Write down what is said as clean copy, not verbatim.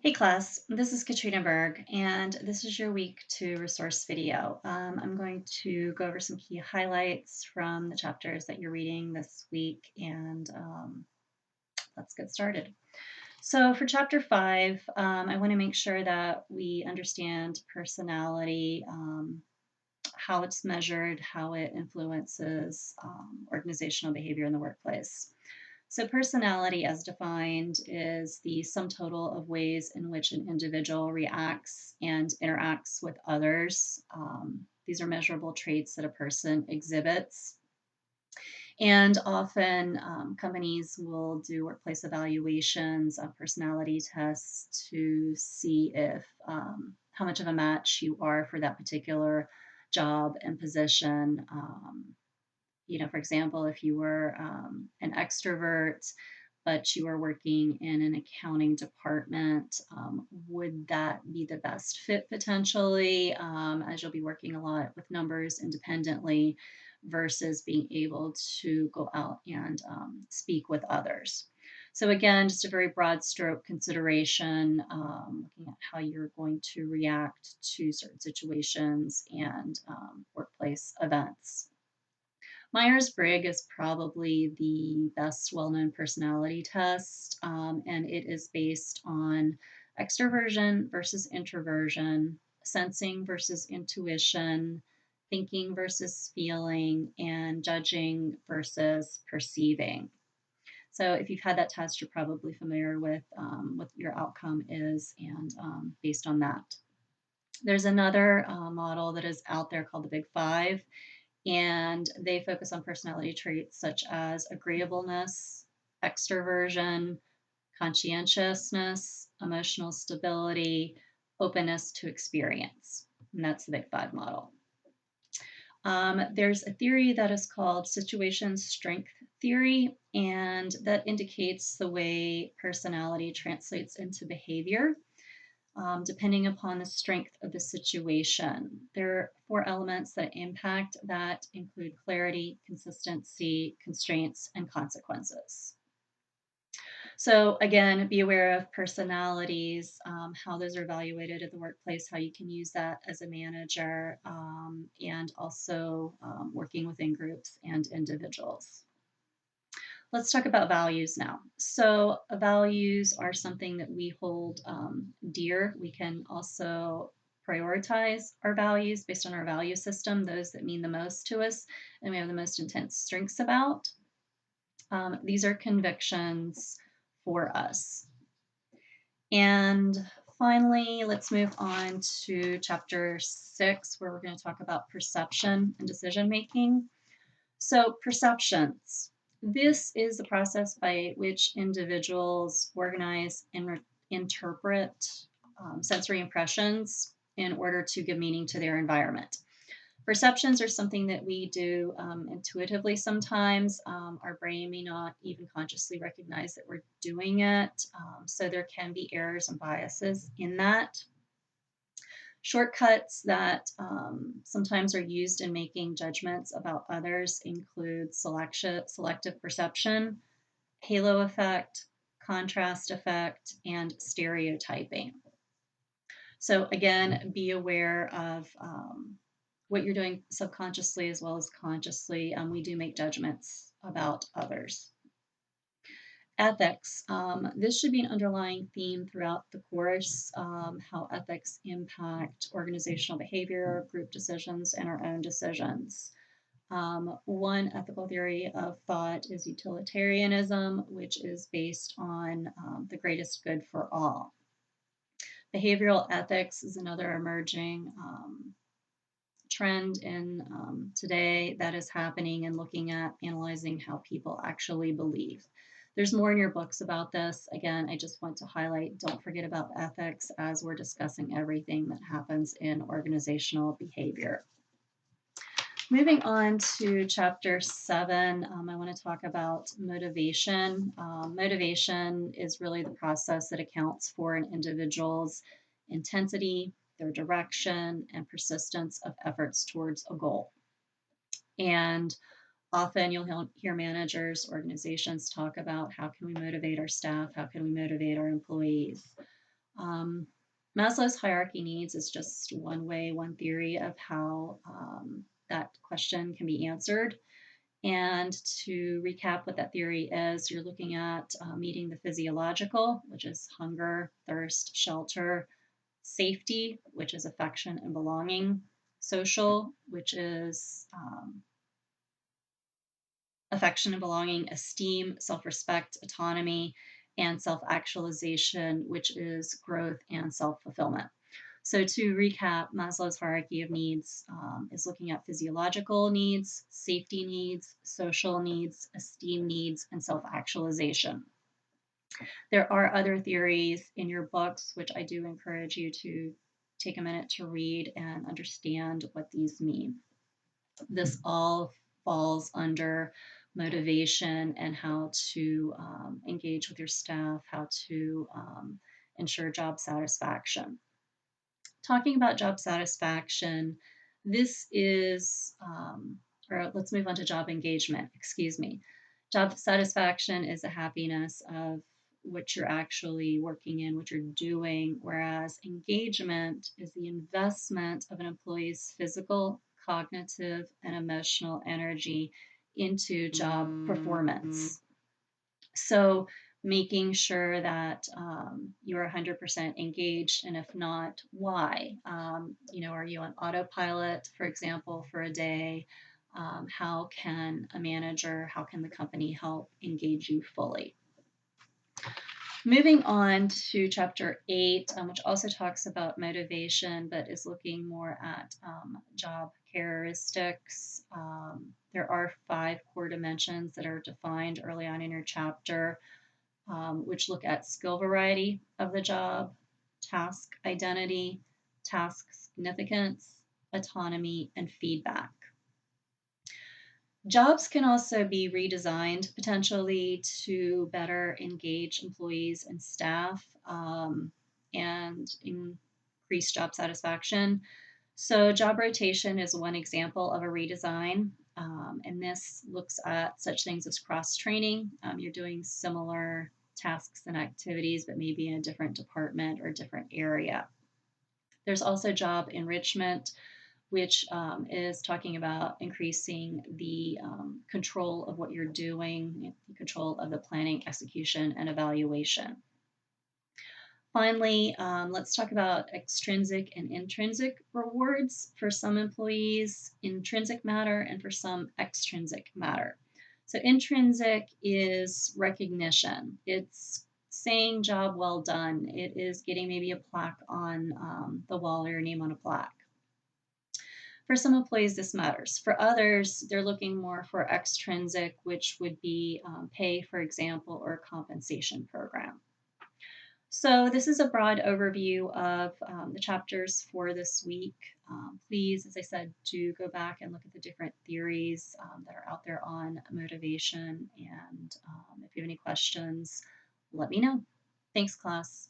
Hey class, this is Katrina Berg, and this is your week two resource video. I'm going to go over some key highlights from the chapters that you're reading this week, and let's get started. So, for chapter five, I want to make sure that we understand personality, how it's measured, how it influences organizational behavior in the workplace. So, personality, as defined, is the sum total of ways in which an individual reacts and interacts with others. These are measurable traits that a person exhibits. And often, companies will do workplace evaluations, personality tests to see if how much of a match you are for that particular job and position. For example, if you were an extrovert, but you are working in an accounting department, would that be the best fit potentially, as you'll be working a lot with numbers independently versus being able to go out and speak with others? So, again, just a very broad stroke consideration, looking at how you're going to react to certain situations and workplace events. Myers Briggs is probably the best well known personality test, and it is based on extroversion versus introversion, sensing versus intuition, thinking versus feeling, and judging versus perceiving. So, if you've had that test, you're probably familiar with what your outcome is, and based on that. There's another model that is out there called the Big Five, and they focus on personality traits such as agreeableness, extroversion, conscientiousness, emotional stability, openness to experience. And that's the Big Five model. There's a theory that is called situation strength theory, and that indicates the way personality translates into behavior depending upon the strength of the situation. There are four elements that impact that include clarity, consistency, constraints, and consequences. So, again, be aware of personalities, how those are evaluated at the workplace, how you can use that as a manager, and also working within groups and individuals. Let's talk about values now. So, values are something that we hold dear. We can also prioritize our values based on our value system, those that mean the most to us and we have the most intense strengths about. These are convictions for us. And finally, let's move on to chapter six, where we're going to talk about perception and decision making. So, perceptions. This is the process by which individuals organize and interpret sensory impressions in order to give meaning to their environment. Perceptions are something that we do intuitively sometimes. Our brain may not even consciously recognize that we're doing it. So there can be errors and biases in that. Shortcuts that sometimes are used in making judgments about others include selective perception, halo effect, contrast effect, and stereotyping. So, again, be aware of what you're doing subconsciously as well as consciously. We do make judgments about others. Ethics. This should be an underlying theme throughout the course, how ethics impact organizational behavior, group decisions, and our own decisions. One ethical theory of thought is utilitarianism, which is based on the greatest good for all. Behavioral ethics is another emerging trend in today that is happening and looking at analyzing how people actually believe. There's more in your books about this. Again, I just want to highlight, don't forget about ethics as we're discussing everything that happens in organizational behavior. Moving on to chapter seven, I want to talk about motivation. Motivation is really the process that accounts for an individual's intensity, their direction, and persistence of efforts towards a goal. And often you'll hear managers, organizations talk about how can we motivate our staff, how can we motivate our employees. Um, Maslow's hierarchy needs is just one way, one theory of how that question can be answered. And to recap what that theory is, you're looking at meeting the physiological, which is hunger, thirst, shelter, safety, which is affection and belonging, social, which is affection and belonging, esteem, self respect, autonomy, and self actualization, which is growth and self fulfillment. So, to recap, Maslow's hierarchy of needs is looking at physiological needs, safety needs, social needs, esteem needs, and self actualization. There are other theories in your books, which I do encourage you to take a minute to read and understand what these mean. This all falls under motivation and how to engage with your staff, how to ensure job satisfaction. Talking about job satisfaction, this is, or let's move on to job engagement, excuse me. Job satisfaction is the happiness of what you're actually working in, what you're doing, whereas engagement is the investment of an employee's physical, cognitive, and emotional energy into job performance. So making sure that you're 100% engaged, and if not, why? Are you on autopilot, for example, for a day? How can a manager, how can the company help engage you fully? Moving on to chapter 8, which also talks about motivation, but is looking more at job characteristics. There are 5 core dimensions that are defined early on in your chapter, which look at skill variety of the job, task identity, task significance, autonomy, and feedback. Jobs can also be redesigned potentially to better engage employees and staff and increase job satisfaction. So, job rotation is one example of a redesign. And this looks at such things as cross training. You're doing similar tasks and activities, but maybe in a different department or different area. There's also job enrichment, which is talking about increasing the control of what you're doing, control of the planning, execution, and evaluation. Finally, let's talk about extrinsic and intrinsic rewards. For some employees, intrinsic matter, and for some, extrinsic matter. So, intrinsic is recognition, it's saying job well done, it is getting maybe a plaque on the wall or your name on a plaque. For some employees, this matters. For others, they're looking more for extrinsic, which would be pay, for example, or compensation program. So this is a broad overview of the chapters for this week. Please, as I said, do go back and look at the different theories that are out there on motivation. And if you have any questions, let me know. Thanks, class.